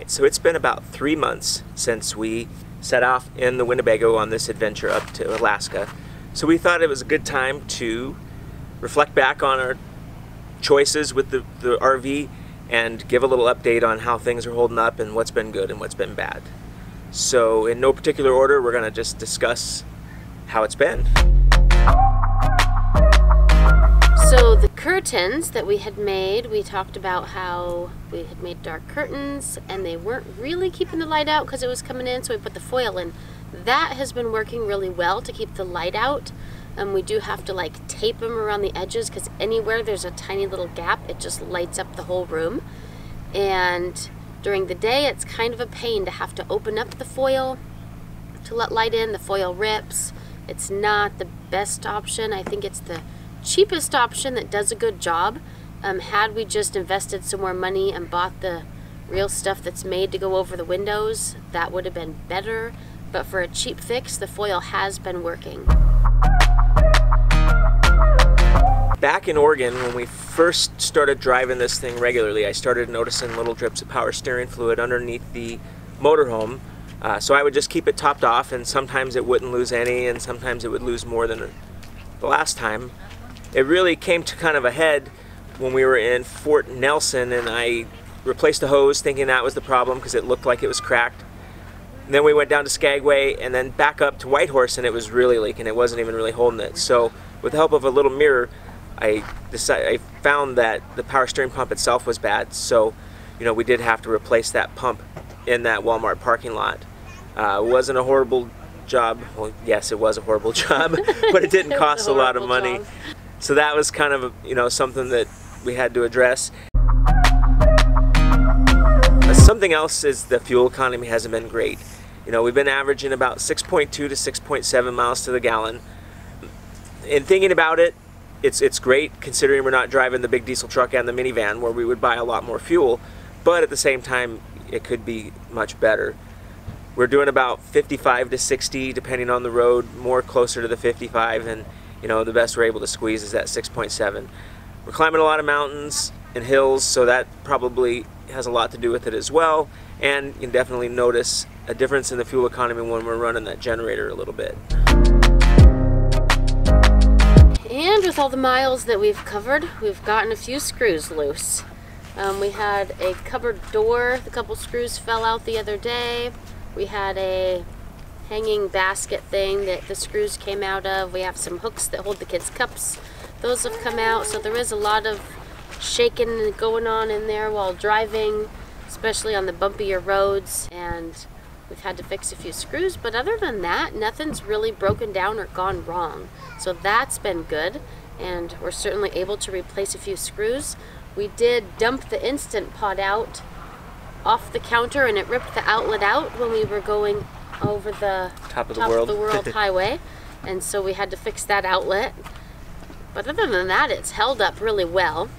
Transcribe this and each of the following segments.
Alright, so it's been about 3 months since we set off in the Winnebago on this adventure up to Alaska. So we thought it was a good time to reflect back on our choices with the RV and give a little update on how things are holding up and what's been good and what's been bad. So in no particular order, we're going to just discuss how it's been. So the curtains that we had made, we talked about how we had made dark curtains and they weren't really keeping the light out because it was coming in, so we put the foil in. That has been working really well to keep the light out. We do have to like tape them around the edges because anywhere there's a tiny little gap, it just lights up the whole room. And during the day, it's kind of a pain to have to open up the foil to let light in. The foil rips. It's not the best option. I think it's the cheapest option that does a good job. Had we just invested some more money and bought the real stuff that's made to go over the windows, that would have been better. But for a cheap fix, the foil has been working. Back in Oregon, when we first started driving this thing regularly, I started noticing little drips of power steering fluid underneath the motorhome. So I would just keep it topped off, and sometimes it wouldn't lose any, and sometimes it would lose more than the last time. It really came to kind of a head when we were in Fort Nelson, and I replaced the hose thinking that was the problem because it looked like it was cracked. And then we went down to Skagway and then back up to Whitehorse, and it was really leaking. It wasn't even really holding it. So with the help of a little mirror, I found that the power steering pump itself was bad. So, we did have to replace that pump in that Walmart parking lot. It wasn't a horrible job. Well, yes, it was a horrible job, but it didn't cost a lot of money. Job. So that was kind of, something that we had to address. Something else is the fuel economy hasn't been great. We've been averaging about 6.2 to 6.7 miles to the gallon. In thinking about it, it's great considering we're not driving the big diesel truck and the minivan where we would buy a lot more fuel, but at the same time, it could be much better. We're doing about 55 to 60 depending on the road, more closer to the 55, and the best we're able to squeeze is that 6.7. We're climbing a lot of mountains and hills, so that probably has a lot to do with it as well, and you can definitely notice a difference in the fuel economy when we're running that generator a little bit. And with all the miles that we've covered, we've gotten a few screws loose. We had a cupboard door, a couple screws fell out the other day. We had a hanging basket thing that the screws came out of. We have some hooks that hold the kids' cups. Those have come out, so there is a lot of shaking going on in there while driving, especially on the bumpier roads, and we've had to fix a few screws, but other than that, nothing's really broken down or gone wrong. So that's been good, and we're certainly able to replace a few screws. We did dump the Instant Pot out off the counter, and it ripped the outlet out when we were going over the top of the world highway, and so we had to fix that outlet. But other than that, it's held up really well.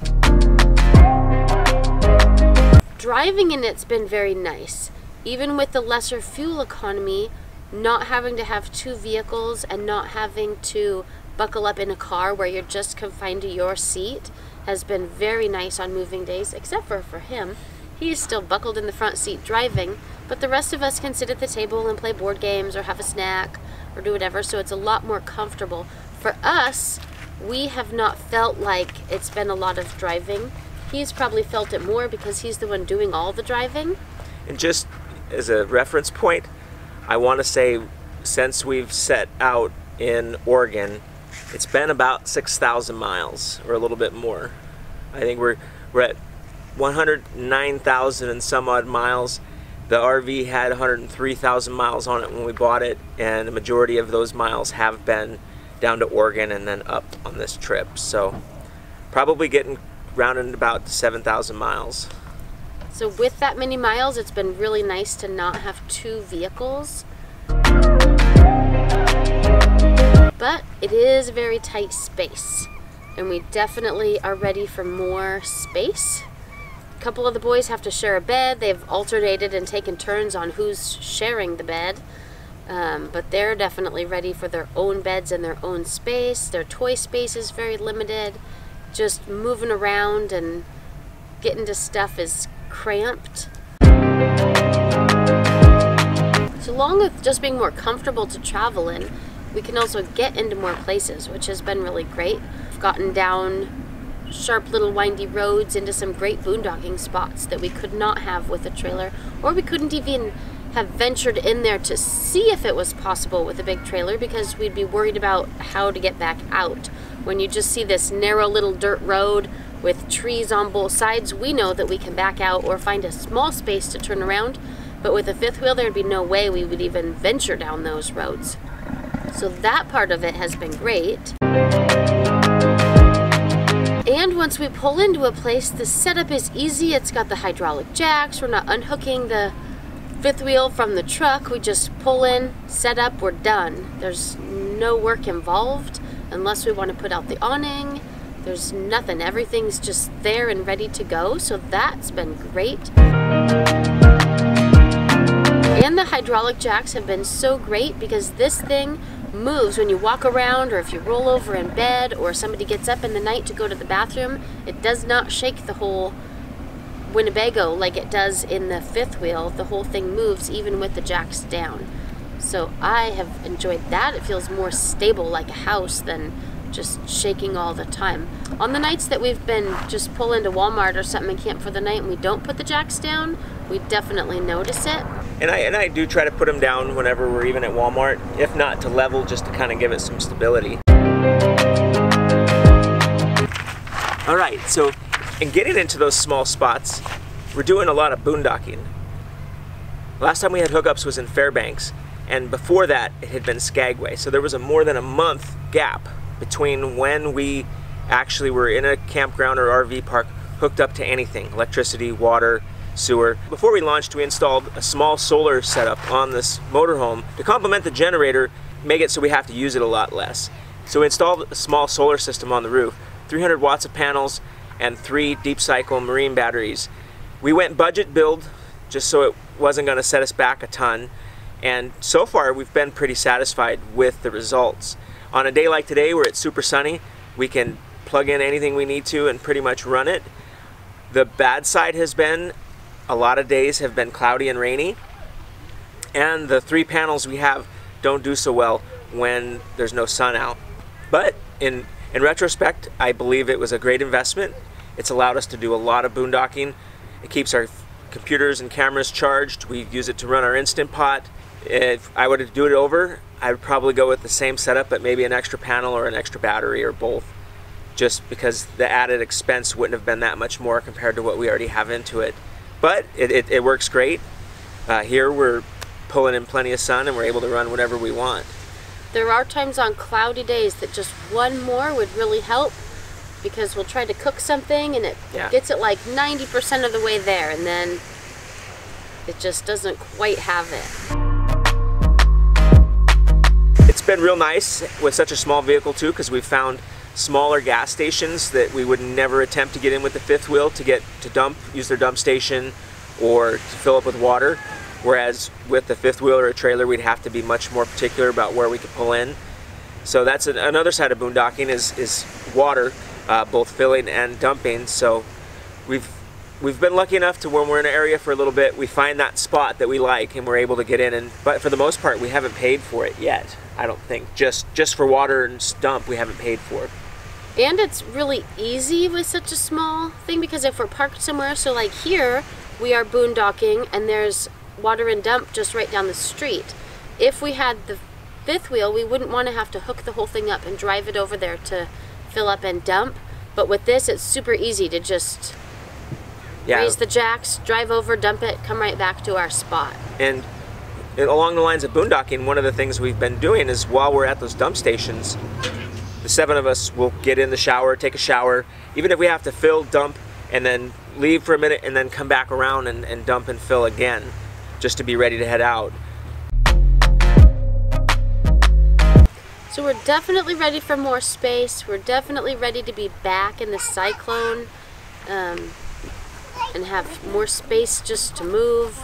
Driving in it's been very nice. Even with the lesser fuel economy, not having to have two vehicles and not having to buckle up in a car where you're just confined to your seat has been very nice on moving days, except for him. He's still buckled in the front seat driving, but the rest of us can sit at the table and play board games or have a snack or do whatever, so it's a lot more comfortable. For us, we have not felt like it's been a lot of driving. He's probably felt it more because he's the one doing all the driving. And just as a reference point, I want to say since we've set out in Oregon, it's been about 6,000 miles or a little bit more. I think we're at 109,000 and some odd miles. The RV had 103,000 miles on it when we bought it, and the majority of those miles have been down to Oregon and then up on this trip. So probably getting rounded about 7,000 miles. So with that many miles, it's been really nice to not have two vehicles. But it is a very tight space, and we definitely are ready for more space. A couple of the boys have to share a bed. They've alternated and taken turns on who's sharing the bed. But they're definitely ready for their own beds and their own space. Their toy space is very limited. Just moving around and getting to stuff is cramped. So along with just being more comfortable to travel in, we can also get into more places, which has been really great. We've gotten down sharp little windy roads into some great boondocking spots that we could not have with a trailer, or we couldn't even have ventured in there to see if it was possible with a big trailer because we'd be worried about how to get back out. When you just see this narrow little dirt road with trees on both sides, we know that we can back out or find a small space to turn around, but with a fifth wheel there'd be no way we would even venture down those roads. So that part of it has been great. And once we pull into a place, the setup is easy. It's got the hydraulic jacks. We're not unhooking the fifth wheel from the truck. We just pull in, set up, we're done. There's no work involved unless we want to put out the awning. There's nothing. Everything's just there and ready to go. So that's been great. And the hydraulic jacks have been so great because this thing moves when you walk around, or if you roll over in bed, or somebody gets up in the night to go to the bathroom. It does not shake the whole Winnebago like it does in the fifth wheel. The whole thing moves even with the jacks down. So I have enjoyed that. It feels more stable, like a house, than just shaking all the time. On the nights that we've been just pull into Walmart or something and camp for the night and we don't put the jacks down, we definitely notice it. And I do try to put them down whenever we're even at Walmart, if not to level, just to kind of give it some stability. All right, so in getting into those small spots, we're doing a lot of boondocking. Last time we had hookups was in Fairbanks, and before that it had been Skagway. So there was a more than a month gap between when we actually were in a campground or RV park hooked up to anything, electricity, water, sewer. Before we launched, we installed a small solar setup on this motorhome to complement the generator, make it so we have to use it a lot less. So we installed a small solar system on the roof, 300 watts of panels and 3 deep cycle marine batteries. We went budget build just so it wasn't going to set us back a ton, and so far we've been pretty satisfied with the results. On a day like today where it's super sunny, we can plug in anything we need to and pretty much run it. The bad side has been a lot of days have been cloudy and rainy, and the 3 panels we have don't do so well when there's no sun out. But in retrospect, I believe it was a great investment. It's allowed us to do a lot of boondocking. It keeps our computers and cameras charged. We use it to run our Instant Pot. If I were to do it over, I would probably go with the same setup, but maybe an extra panel or an extra battery or both, just because the added expense wouldn't have been that much more compared to what we already have into it. But it works great. Here we're pulling in plenty of sun and we're able to run whatever we want. There are times on cloudy days that just one more would really help, because we'll try to cook something and it gets it like 90% of the way there, and then it just doesn't quite have it. It's been real nice with such a small vehicle too, because we've found smaller gas stations that we would never attempt to get in with the fifth wheel to get to dump, use their dump station, or to fill up with water. Whereas with the fifth wheel or a trailer, we'd have to be much more particular about where we could pull in. So that's another side of boondocking is water, both filling and dumping. So we've been lucky enough to when we're in an area for a little bit, we find that spot that we like and we're able to get in. But for the most part, we haven't paid for it yet. I don't think. Just for water and dump, we haven't paid for it. And it's really easy with such a small thing, because if we're parked somewhere, so like here, we are boondocking and there's water and dump just right down the street. If we had the fifth wheel, we wouldn't want to have to hook the whole thing up and drive it over there to fill up and dump. But with this, it's super easy to just raise the jacks, drive over, dump it, come right back to our spot. And along the lines of boondocking, one of the things we've been doing is while we're at those dump stations, the 7 of us will get in the shower, take a shower, even if we have to fill, dump, and then leave for a minute and then come back around and dump and fill again, just to be ready to head out. So we're definitely ready for more space. We're definitely ready to be back in the cyclone and have more space just to move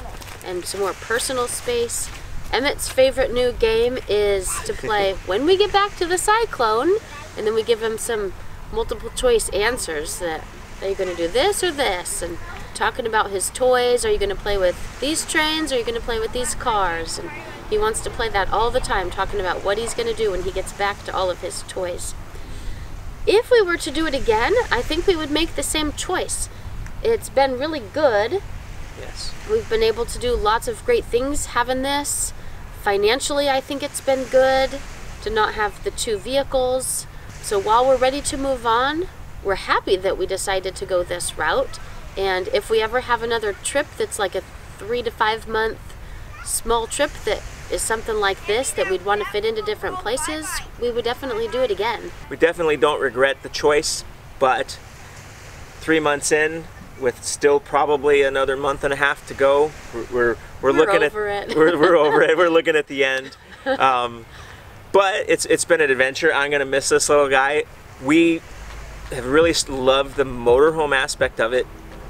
and some more personal space. Emmett's favorite new game is to play when we get back to the cyclone, and then we give him some multiple choice answers that, are you going to do this or this? And talking about his toys, are you going to play with these trains or are you going to play with these cars? And He wants to play that all the time, talking about what he's going to do when he gets back to all of his toys. If we were to do it again, I think we would make the same choice. It's been really good. Yes. We've been able to do lots of great things having this. Financially, I think it's been good to not have the 2 vehicles. So while we're ready to move on, we're happy that we decided to go this route. And if we ever have another trip that's like a 3 to 5 month small trip that is something like this that we'd want to fit into different places, we would definitely do it again. We definitely don't regret the choice, but 3 months in, with still probably another month and a half to go, we're looking over it. We're over it. We're looking at the end. But it's been an adventure. I'm gonna miss this little guy. We have really loved the motorhome aspect of it.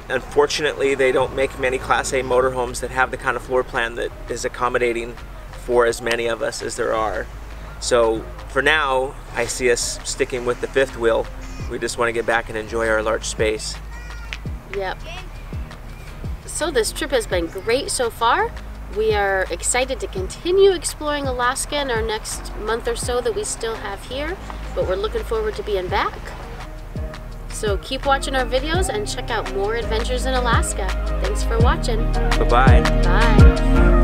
Unfortunately, they don't make many Class A motorhomes that have the kind of floor plan that is accommodating for as many of us as there are. So for now, I see us sticking with the 5th wheel. We just want to get back and enjoy our large space. Yep. So this trip has been great so far. We are excited to continue exploring Alaska in our next month or so that we still have here, but we're looking forward to being back. So keep watching our videos and check out more adventures in Alaska. Thanks for watching. Bye-bye. Bye.